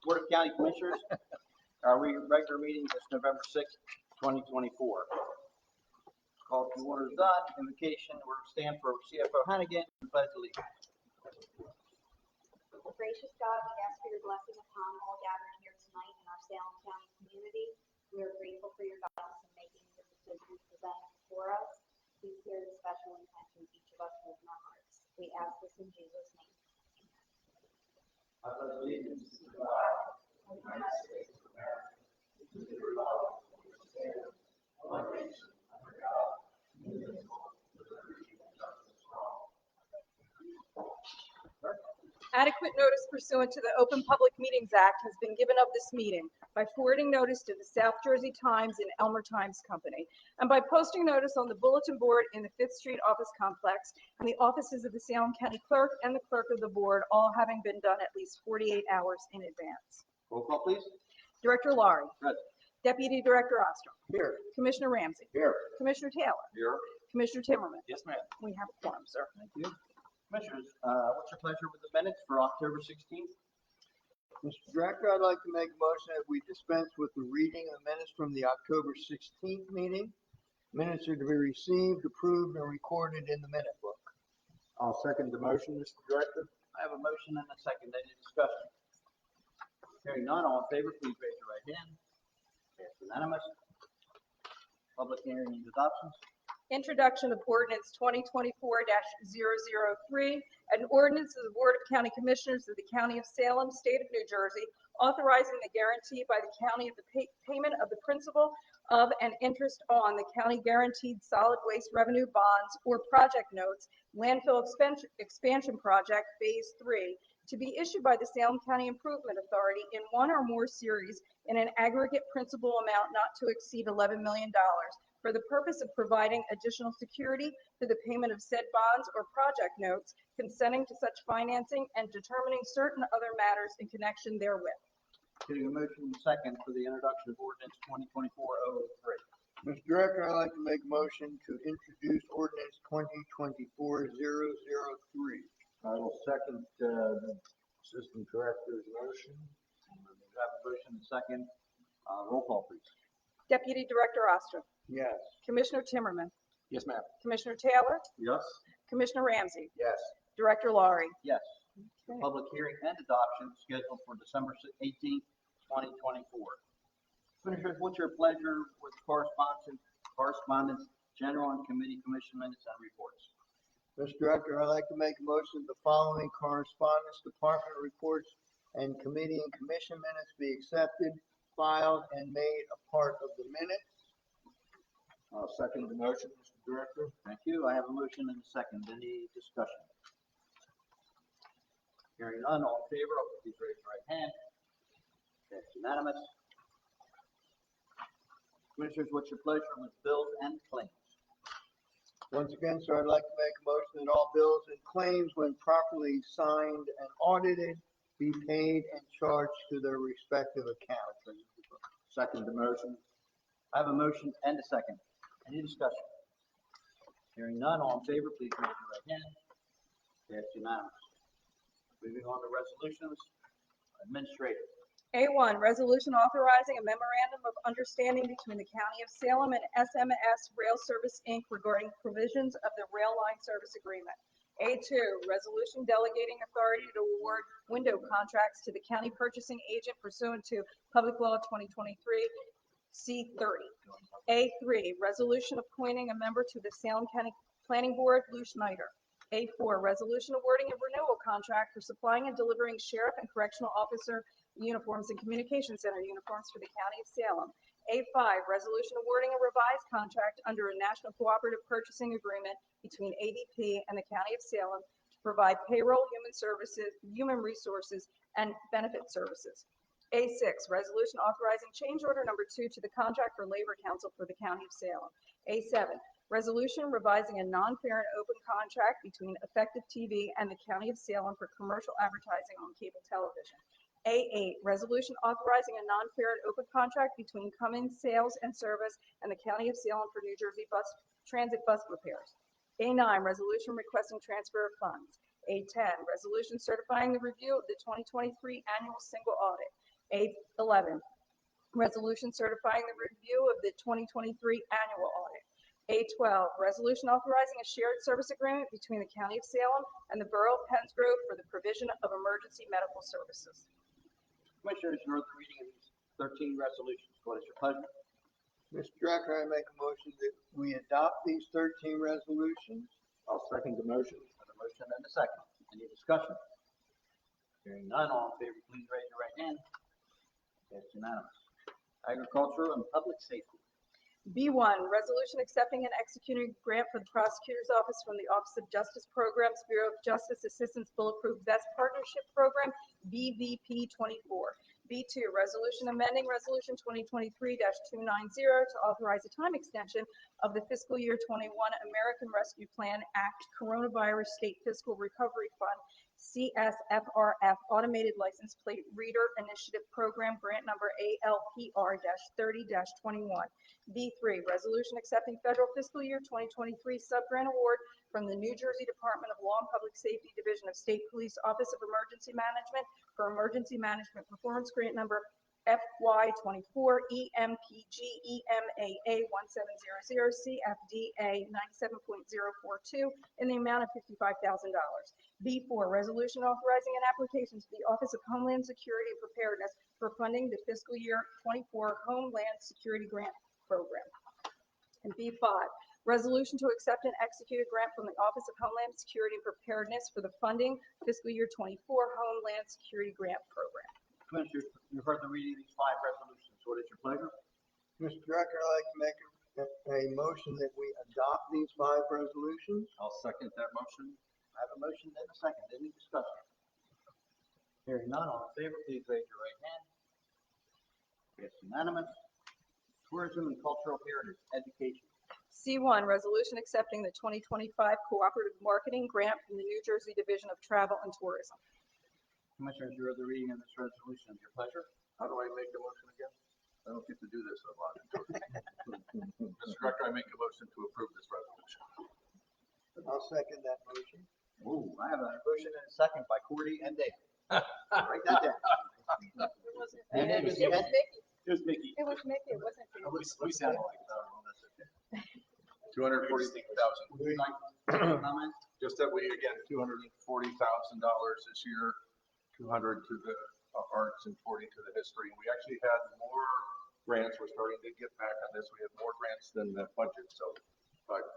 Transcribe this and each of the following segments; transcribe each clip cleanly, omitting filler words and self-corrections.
Board of County Commissioners, our regular meeting is November 6th, 2024. Call to order is done. Invocation, we're stand for CFO Hannigan and pledge allegiance. Gracious God, we ask for your blessing upon all gathered here tonight in our Salem County community. We are grateful for your guidance in making the decisions presented before us. Please hear the special intentions each of us has in our hearts. We ask this in Jesus' name. I pledge allegiance to the flag of the United States of America, to the republic which stands one nation under God, indivisible, with liberty and justice for all. Adequate notice pursuant to the Open Public Meetings Act has been given of this meeting by forwarding notice to the South Jersey Times and Elmer Times Company, and by posting notice on the bulletin board in the 5th Street office complex and the offices of the Salem County Clerk and the Clerk of the Board, all having been done at least 48 hours in advance. Roll call, please. Director Laurie. Present. Deputy Director Ostrom. Here. Commissioner Ramsey. Here. Commissioner Taylor. Here. Commissioner Timmerman. Yes, ma'am. We have a quorum, sir. Thank you. Commissioners, what's your pleasure with the minutes for October 16th? Mr. Director, I'd like to make a motion that we dispense with the reading of minutes from the October 16th meeting. Minutes are to be received, approved, and recorded in the minute book. I'll second the motion, Mr. Director. I have a motion and a second. Any discussion? Hearing none, all in favor, please raise your right hand. Passed unanimous. Public hearing and adoptions. Introduction of ordinance 2024-003, an ordinance of the Board of County Commissioners of the County of Salem, State of New Jersey, authorizing the guarantee by the county of the payment of the principal of and interest on the county guaranteed solid waste revenue bonds or project notes, landfill expansion project phase 3, to be issued by the Salem County Improvement Authority in one or more series in an aggregate principal amount not to exceed $11 million. For the purpose of providing additional security to the payment of said bonds or project notes, consenting to such financing, and determining certain other matters in connection therewith. Getting a motion and second for the introduction of ordinance 2024-003. Mr. Director, I'd like to make a motion to introduce ordinance 2024-003. I will second the Assistant Director's motion. We have a motion and second. Roll call, please. Deputy Director Ostrom. Yes. Commissioner Timmerman. Yes, ma'am. Commissioner Taylor. Yes. Commissioner Ramsey. Yes. Director Laurie. Yes. Okay. Public hearing and adoption scheduled for December 18th, 2024. Commissioners, what's your pleasure with correspondence, general and committee commission minutes and reports? Mr. Director, I'd like to make a motion the following correspondence, department reports, and committee and commission minutes be accepted, filed, and made a part of the minutes. I'll second the motion, Mr. Director. Thank you. I have a motion and a second. Any discussion? Hearing none, all in favor, please raise your right hand. That's unanimous. Commissioners, what's your pleasure with bills and claims? Once again, sir, I'd like to make a motion that all bills and claims, when properly signed and audited, be paid and charged to their respective accounts. Second the motion. I have a motion and a second. Any discussion? Hearing none, all in favor, please raise your right hand. That's unanimous. Moving on to resolutions. Administrative. A1, resolution authorizing a memorandum of understanding between the County of Salem and SMS Rail Service, Inc. regarding provisions of the rail line service agreement. A2, resolution delegating authority to award window contracts to the county purchasing agent pursuant to Public Law 2023 C30. A3, resolution appointing a member to the Salem County Planning Board, Lou Schneider. A4, resolution awarding a renewal contract for supplying and delivering sheriff and correctional officer uniforms and communication center uniforms for the County of Salem. A5, resolution awarding a revised contract under a national cooperative purchasing agreement between ADP and the County of Salem to provide payroll, human resources, and benefit services. A6, resolution authorizing change order number 2 to the contract for labor council for the County of Salem. A7, resolution revising a non-fair and open contract between Effective TV and the County of Salem for commercial advertising on cable television. A8, resolution authorizing a non-fair and open contract between Cummins Sales and Service and the County of Salem for New Jersey transit bus repairs. A9, resolution requesting transfer of funds. A10, resolution certifying the review of the 2023 annual single audit. A11, resolution certifying the review of the 2023 annual audit. A12, resolution authorizing a shared service agreement between the County of Salem and the Borough of Penns Grove for the provision of emergency medical services. Commissioners, you heard the reading of these 13 resolutions. What is your pleasure? Mr. Director, I make a motion that we adopt these 13 resolutions. I'll second the motion. I have a motion and a second. Any discussion? Hearing none, all in favor, please raise your right hand. That's unanimous. Agriculture and public safety. B1, resolution accepting and executing a grant for the Prosecutor's Office from the Office of Justice Programs, Bureau of Justice Assistance Bulletproof Vest Partnership Program, BVP 24. B2, resolution amending Resolution 2023-290 to authorize a time extension of the fiscal year 21 American Rescue Plan Act Coronavirus State Fiscal Recovery Fund, CSFRF Automated License Plate Reader Initiative Program, grant number ALPR-30-21. B3, resolution accepting federal fiscal year 2023 sub-grant award from the New Jersey Department of Law and Public Safety Division of State Police Office of Emergency Management for Emergency Management Performance Grant number FY24 EMPG EMAA 1700 CFDA 97.042 in the amount of $55,000. B4, resolution authorizing an application to the Office of Homeland Security and Preparedness for funding the fiscal year 24 Homeland Security Grant Program. And B5, resolution to accept and execute a grant from the Office of Homeland Security and Preparedness for the funding fiscal year 24 Homeland Security Grant Program. Commissioners, you've heard the reading of these 5 resolutions. What is your pleasure? Mr. Director, I'd like to make a motion that we adopt these 5 resolutions. I'll second that motion. I have a motion and a second. Any discussion? Hearing none, all in favor, please raise your right hand. It's unanimous. Tourism and cultural heritage education. C1, resolution accepting the 2025 Cooperative Marketing Grant from the New Jersey Division of Travel and Tourism. Commissioners, you heard the reading of this resolution. Is your pleasure? How do I make the motion again? I don't get to do this a lot. Mr. Director, I make a motion to approve this resolution. I'll second that motion. Ooh, I have a motion and a second by Cordy and Dave. Write that down. And it was It was Mickey. It was Mickey. It was Mickey. It wasn't Dave. We sound alike. That's okay. $240,000. Comment? Just that we, again, $240,000 this year, 200 to the arts and 40 to the history. And we actually had more grants. We're starting to get back on this. We had more grants than the budget, so like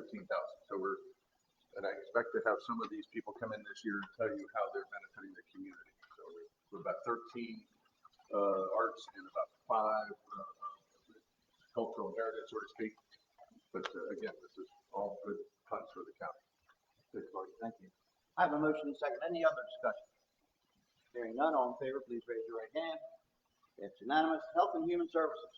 15,000. So and I expect to have some of these people come in this year and tell you how they're benefiting the community. So we're about 13 arts and about 5 cultural heritage, so to speak. But again, this is all good funds for the county. Thank you. I have a motion and a second. Any other discussion? Hearing none, all in favor, please raise your right hand. It's unanimous. Health and Human Services.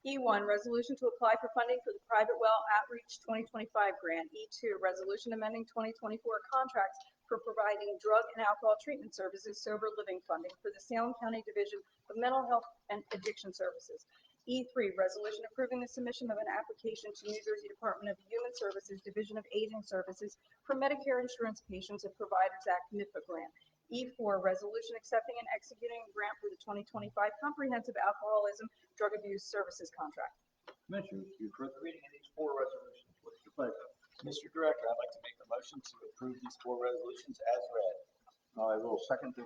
E1, resolution to apply for funding for the Private Well Outreach 2025 grant. E2, resolution amending 2024 contracts for providing drug and alcohol treatment services, sober living funding for the Salem County Division of Mental Health and Addiction Services. E3, resolution approving the submission of an application to New Jersey Department of Human Services, Division of Aging Services for Medicare Insurance Patients and Providers Act MIPA grant. E4, resolution accepting and executing a grant for the 2025 Comprehensive Alcoholism Drug Abuse Services Contract. Commissioners, you've heard the reading of these 4 resolutions. What's your pleasure? Mr. Director, I'd like to make the motion to approve these 4 resolutions as read. I will second the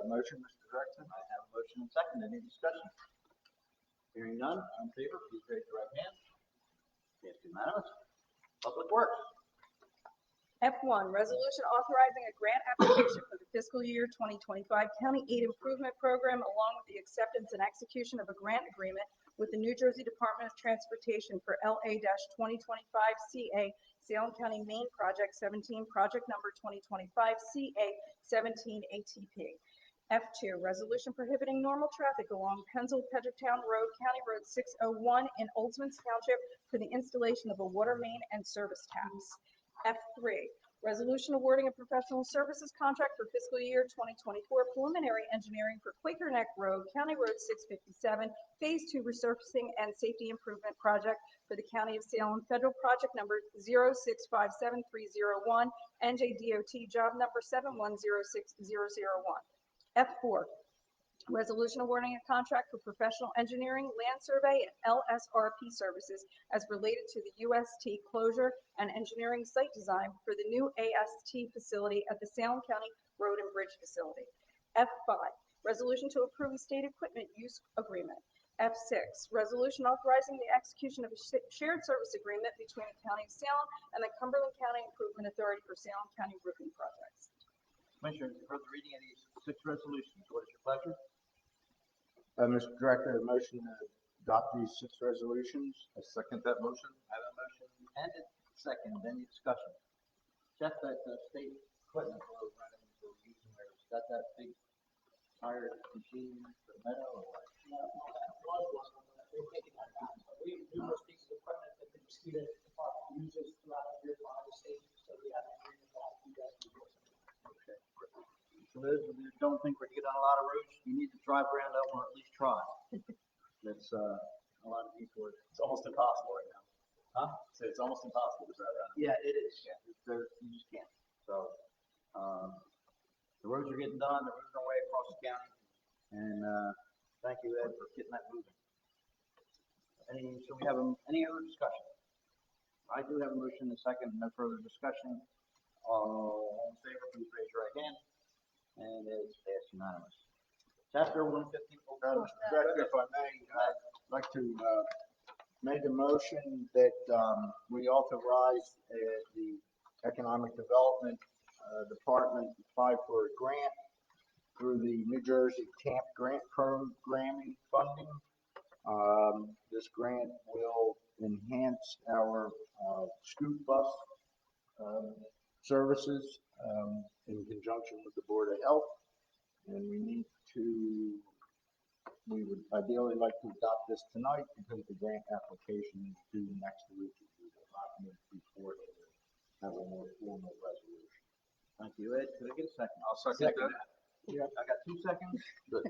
motion, Mr. Director. I have a motion and second. Any discussion? Hearing none, all in favor, please raise your right hand. It's unanimous. Public Works. F1, resolution authorizing a grant application for the fiscal year 2025 County Aid Improvement Program, along with the acceptance and execution of a grant agreement with the New Jersey Department of Transportation for LA-2025 CA Salem County Main Project 17, project number 2025 CA 17 ATP. F2, resolution prohibiting normal traffic along Pennsylvania Road, County Road 601 in Oldsmans Township for the installation of a water main and service taps. F3, resolution awarding a professional services contract for fiscal year 2024 preliminary engineering for Quaker Neck Road, County Road 657, Phase 2 resurfacing and safety improvement project for the County of Salem, federal project number 0657301 NJDOT job number 7106001. F4, resolution awarding a contract for professional engineering, land survey, and LSRP services as related to the UST closure and engineering site design for the new AST facility at the Salem County Road and Bridge Facility. F5, resolution to approve a state equipment use agreement. F6, resolution authorizing the execution of a shared service agreement between the County of Salem and the Cumberland County Improvement Authority for Salem County roofing projects. Commissioners, you've heard the reading of these 6 resolutions. What is your pleasure? Mr. Director, a motion to adopt these 6 resolutions. I second that motion. I have a motion and a second. Any discussion? Jeff, that state equipment we're running, we're using there, is that big tire machine for the meadow or what? We have numerous pieces of equipment that the mosquito department uses throughout the year for other states, so we have an agreement that you guys can do. Okay. So those of you who don't think we're gonna get on a lot of roads, you need to drive around that one or at least try. That's, a lot of people are. It's almost impossible right now. Huh? So it's almost impossible to drive around. Yeah, it is. You just can't. So, the roads are getting done, they're moving their way across the county. And, thank you, Ed, for getting that moving. So we have, any other discussion? I do have a motion and a second, no further discussion. All in favor, please raise your right hand. And it's passed unanimous. Chapter 115. Mr. Director, if I may, I'd like to make a motion that we authorize the Economic Development Department to apply for a grant through the New Jersey TAMP grant programming funding. This grant will enhance our scoot bus services in conjunction with the Board of Health. And we would ideally like to adopt this tonight because the grant application is due next week. We will not move before we have a more formal resolution. Thank you, Ed. Could I get a second? I'll second that. Yeah. I got 2 seconds. Good.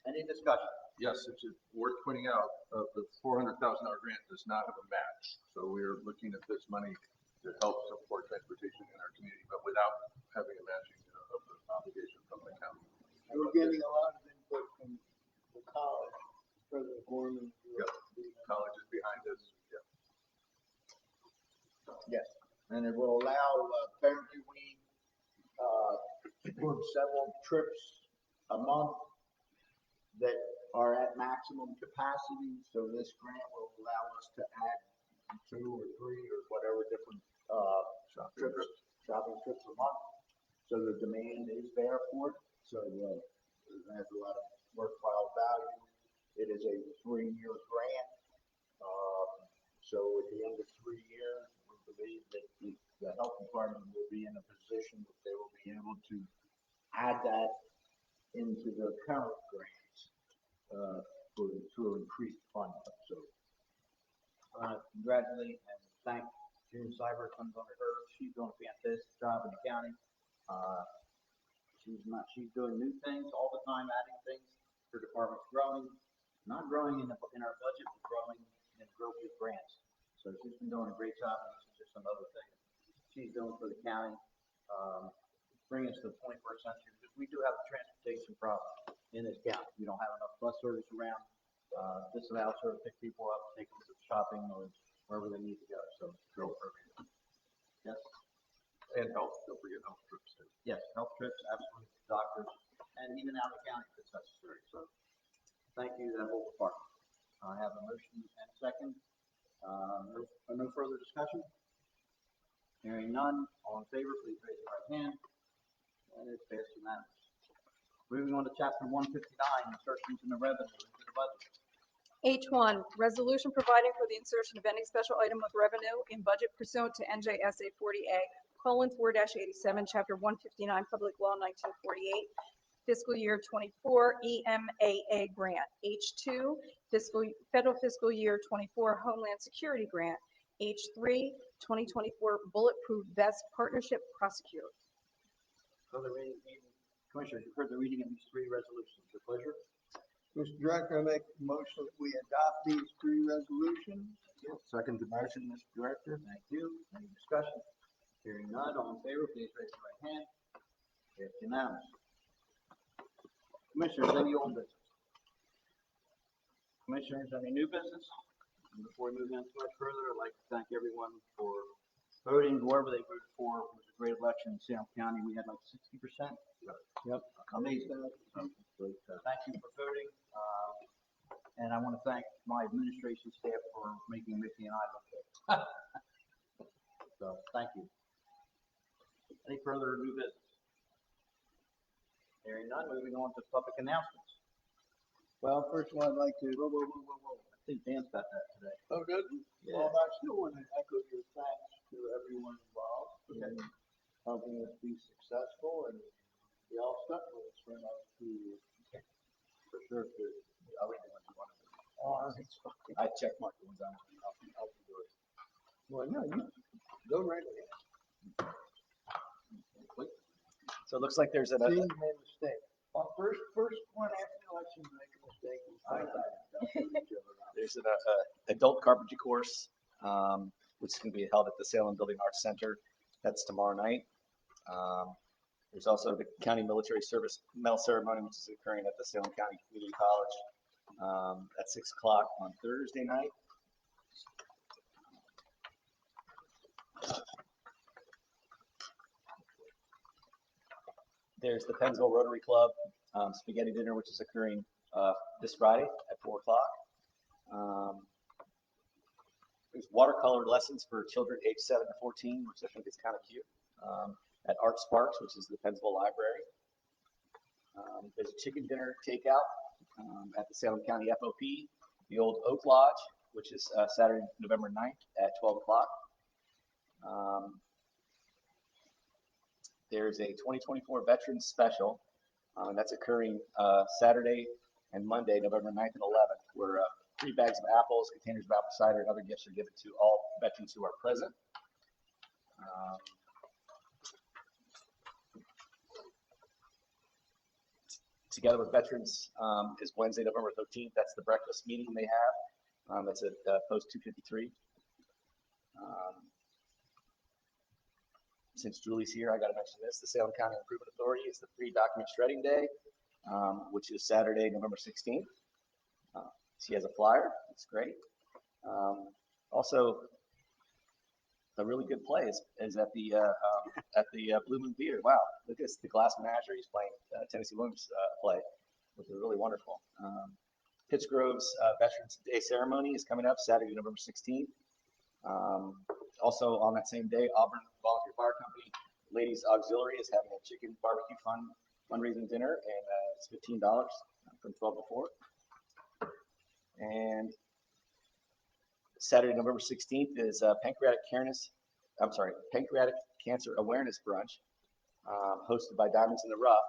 Any discussion? Yes, it's worth pointing out, the $400,000 grant does not have a match. So we're looking at this money to help support transportation in our community, but without having a matching of the obligation from the county. We're getting a lot of input from the college, President Gorman. Yep. College is behind us. Yeah. Yes, and it will allow, apparently we book several trips a month that are at maximum capacity, so this grant will allow us to add 2 or 3 or whatever different shopping trips a month. So the demand is there for it, so it has a lot of worthwhile value. It is a 3-year grant, so at the end of 3 years, we believe that the health department will be in a position that they will be able to add that into their current grants for increased funding. So, Congratulate and thank June Cyber comes under her. She's doing a fantastic job in the county. She's doing new things all the time, adding things. Her department's growing, not growing in our budget, but growing in growth with grants. So she's been doing a great job, and this is just some other thing she's doing for the county, bringing us to the 21st century. Because we do have a transportation problem in this county. We don't have enough bus service around. This allows her to pick people up, take them to shopping or wherever they need to go. So great program. Yes. And health, don't forget health trips too. Yes, health trips, absolutely, doctors, and even out of the county if it's necessary. So thank you to that whole department. I have a motion and a second. No further discussion? Hearing none, all in favor, please raise your right hand. And it's passed unanimous. Moving on to chapter 159, insertions in the revenue into the budget. H1, resolution providing for the insertion of any special item of revenue in budget pursuant to NJSA 40A:4-87, Chapter 159, Public Law 1948, fiscal year 24 EMAA grant. H2, federal fiscal year 24 Homeland Security grant. H3, 2024 Bulletproof Vest Partnership Prosecutor. Commissioners, you've heard the reading of these 3 resolutions. Your pleasure. Mr. Director, I make a motion that we adopt these 3 resolutions. Second the motion, Mr. Director. Thank you. Any discussion? Hearing none, all in favor, please raise your right hand. It's unanimous. Commissioners, any old business? Commissioners, any new business? And before we move on too much further, I'd like to thank everyone for voting, whoever they voted for. It was a great election in Salem County. We had like 60%. Yep. Amazing. Thank you for voting. And I want to thank my administration staff for making Mickey and I look good. So, thank you. Any further new business? Hearing none, moving on to public announcements. Well, first of all, I'd like to, I think Dan's got that today. oh, good. Yeah. Well, I still want to echo your thanks to everyone involved in helping us be successful, and we all stuck with us for another 2 years. For sure. I'll read the ones you wanted. Oh, it's fucking, I check mark the ones I want. I'll do yours. well, no, you go right ahead. So it looks like there's See, you made a mistake. First one after the election, you make a mistake. We find out. there's an adult carpentry course, which is going to be held at the Salem Building Arts Center. That's tomorrow night. There's also the County Military Service Medal Ceremony, which is occurring at the Salem County Community College at 6 o'clock on Thursday night. There's the Pennsville Rotary Club spaghetti dinner, which is occurring this Friday at 4 o'clock. There's watercolor lessons for children aged 7 to 14, which I think is kind of cute, at Art Sparks, which is the Pennsville Library. There's a chicken dinner takeout at the Salem County FOP, the Old Oak Lodge, which is Saturday, November 9th at 12 o'clock. There's a 2024 Veterans Special, and that's occurring Saturday and Monday, November 9th and 11th, where 3 bags of apples, containers of apple cider, and other gifts are given to all veterans who are present. Together with Veterans is Wednesday, November 13th. That's the breakfast meeting they have. That's at post 253. Since Julie's here, I got to mention this. The Salem County Improvement Authority is the free document shredding day, which is Saturday, November 16th. She has a flyer. That's great. Also, a really good play is at the Blue Moon Theater. Wow, look at this. The Glass Menagerie is playing Tennessee Williams play, which is really wonderful. Pittsgrove's Veterans Day ceremony is coming up Saturday, November 16th. Also on that same day, Auburn Volunteer Fire Company Ladies Auxiliary is having a chicken barbecue fundraising dinner, and it's $15 from 12 to 4. And Saturday, November 16th is Pancreatic Cancer Awareness Brunch, hosted by Diamonds in the Rough,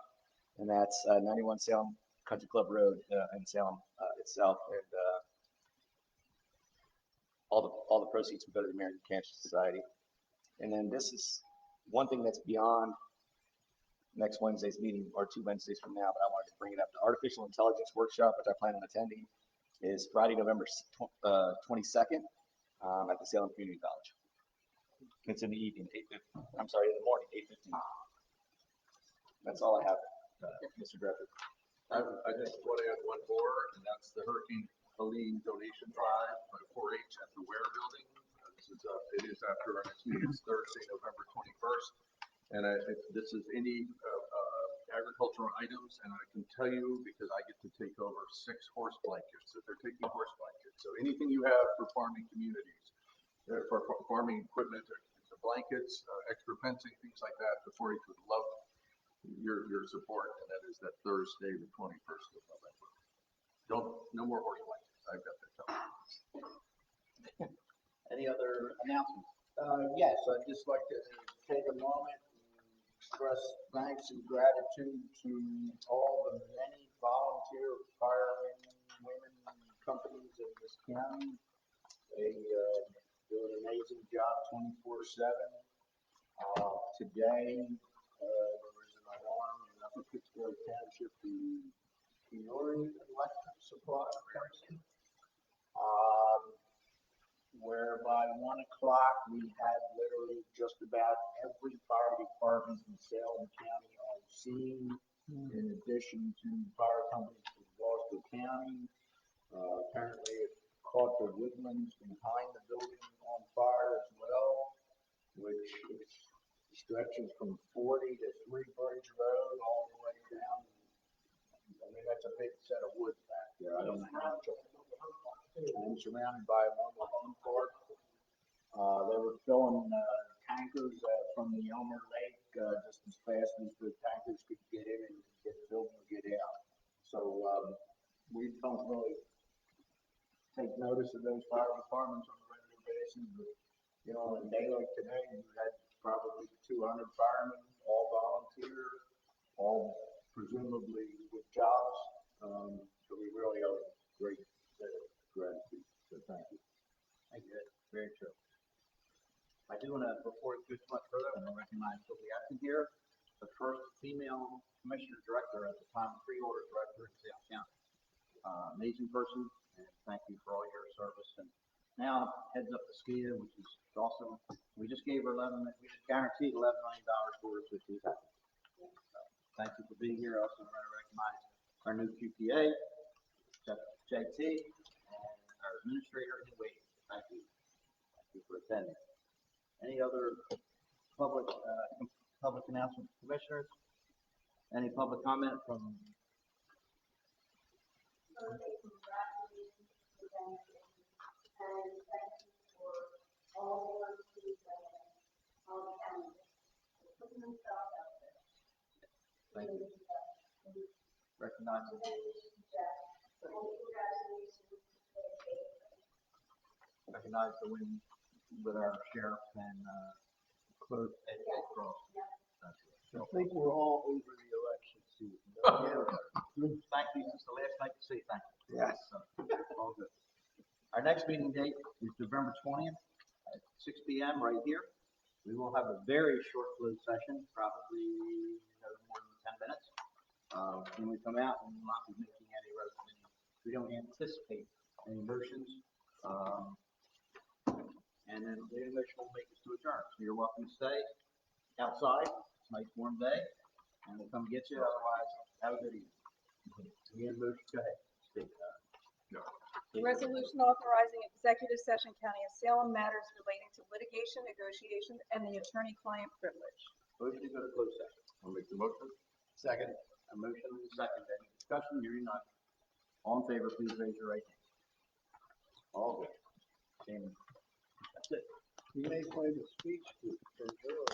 and that's 91 Salem Country Club Road in Salem itself. And all the proceeds will go to the American Cancer Society. And then this is one thing that's beyond next Wednesday's meeting, or 2 Wednesdays from now, but I wanted to bring it up. The Artificial Intelligence Workshop, which I plan on attending, is Friday, November 22nd at the Salem Community College. It's in the evening, in the morning, 8:15. That's all I have, Mr. Director. I just want to add one more, and that's the Hurricane Helene donation drive by 4-H at the Ware Building. It is after our next meeting. It's Thursday, November 21st. And this is any agricultural items, and I can tell you because I get to take over 6 horse blankets. So they're taking horse blankets. So anything you have for farming communities, for farming equipment, the blankets, extra fencing, things like that, the 4-H would love your support, and that is that Thursday, the 21st of November. No more horse blankets. I've got that covered. Any other announcements? Yes, I'd just like to take a moment and express thanks and gratitude to all the many volunteer firemen, women, companies in this county. They do an amazing job 24/7. Today, there was an alarm in Upper Pittsburgh Township, the Peoria Electric Supply. where by 1 o'clock, we had literally just about every fire department in Salem County on scene, in addition to fire companies from Gloucester County. Apparently it caught the woodlands behind the building on fire as well, which stretches from 40 to Three Bridge Road all the way down. I mean, that's a big set of woods back there. I don't know how much of it. And surrounded by a mobile home park. They were filling tankers from the Elmer Lake just as fast as the tankers could get in and get filled and get out. So we don't really take notice of those fire departments on a regular basis, but you know, on a day like today, we had probably 200 firemen, all volunteer, all presumably with jobs. So we really owe a great debt of gratitude. So thank you. Thank you. That's very true. I do want to, before it goes much further, I want to recognize Sylvia Atkin here, the first female commissioner director at the time, pre-order director in Salem County. Amazing person, and thank you for all your service. And now heads up to SKIA, which is awesome. We just gave her we just guaranteed $11 million for her, so she's happy. So, thank you for being here. Also want to recognize our new QPA, JT, and our administrator in waiting. Thank you. Thank you for attending. Any other public announcements, commissioners? Any public comment from? Birthday congratulations to them, and thank you for all the work you've done, all the counties, putting themselves out there. Thank you. Recognize it. Congratulations, Jeff. And congratulations to Dave. Recognize the win with our sheriff and clerk at Cross. I think we're all over the election season. Thank you. This is the last night to say thank you. Yes. So, all good. Our next meeting date is November 20th at 6 p.m. right here. We will have a very short closed session, probably no more than 10 minutes. When we come out, we will not be making any we don't anticipate any motions. And then the motion will make us to adjourn. So you're welcome to stay outside. It's a nice warm day, and we'll come get you. Otherwise, have a good evening. Again, motion, go ahead. Steve, Resolution authorizing executive session County of Salem matters relating to litigation, negotiations, and the attorney-client privilege. Motion to go to closed session. I'll make the motion. Second. A motion and a second. Any discussion? Hearing none. All in favor, please raise your right hand. All good. That's it. You may play the speech for your,